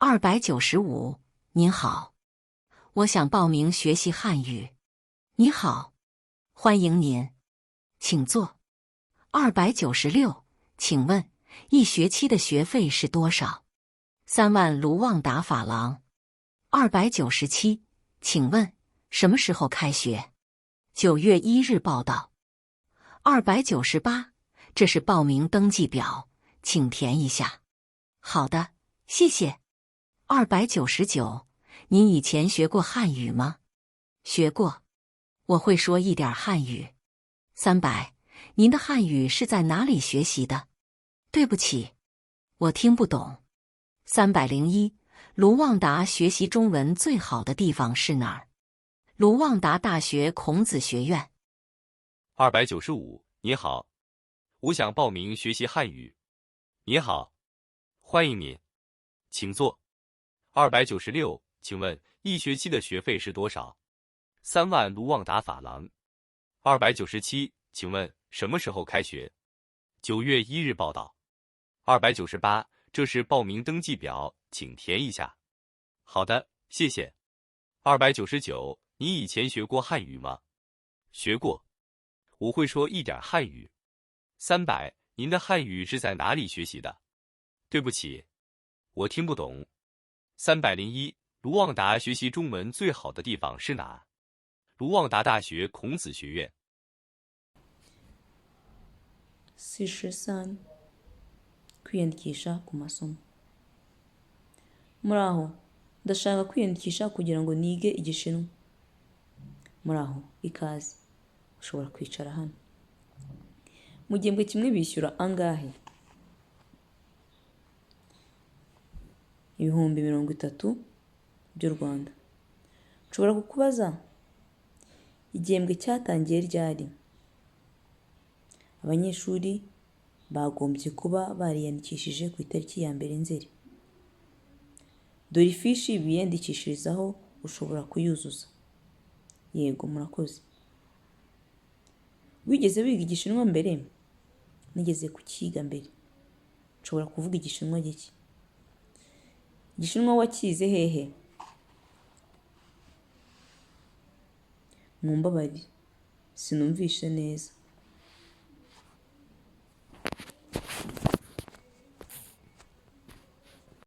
295，您好，我想报名学习汉语。你好，欢迎您，请坐。296，请问一学期的学费是多少？3万卢旺达法郎。297，请问什么时候开学？9月1日报到。298，这是报名登记表，请填一下。好的，谢谢。299，您以前学过汉语吗？学过，我会说一点汉语。300，您的汉语是在哪里学习的？对不起，我听不懂。301，卢旺达学习中文最好的地方是哪儿？卢旺达大学孔子学院。295，你好，我想报名学习汉语。你好，欢迎您，请坐。296，请问一学期的学费是多少？3万卢旺达法郎。297，请问什么时候开学？9月1日报到。298，这是报名登记表，请填一下。好的，谢谢。299，你以前学过汉语吗？学过，我会说一点汉语。300，您的汉语是在哪里学习的？对不起，我听不懂。301，卢旺达学习中文最好的地方是哪？卢旺达大学孔子学院。43 kwiyandikisha ku masomo. Muraho, ndashaka kwiyandikisha kugira ngo nige igishinwa. Muraho, ikaze. Ushobora kwicara hano. Mu gihembwe kimwe bishyura angahe? Ibihumbi 30 by'u Rwanda. Nshobora kukubaza igihembwe cyatangiye ryari? Abanyeshuri bagombye kuba bariyandikishije ku itariki ya mbere Nzeri. Dore ifishi biyandikishirizaho, ushobora kuyuzuza. Yego, murakoze. Wigeze wiga igishinwa mbere? Nigeze kukiga mbere. Nshobora kuvuga igishinwa gike. Igishinwa wakize hehe? Mumbabarire, sinumvishe neza.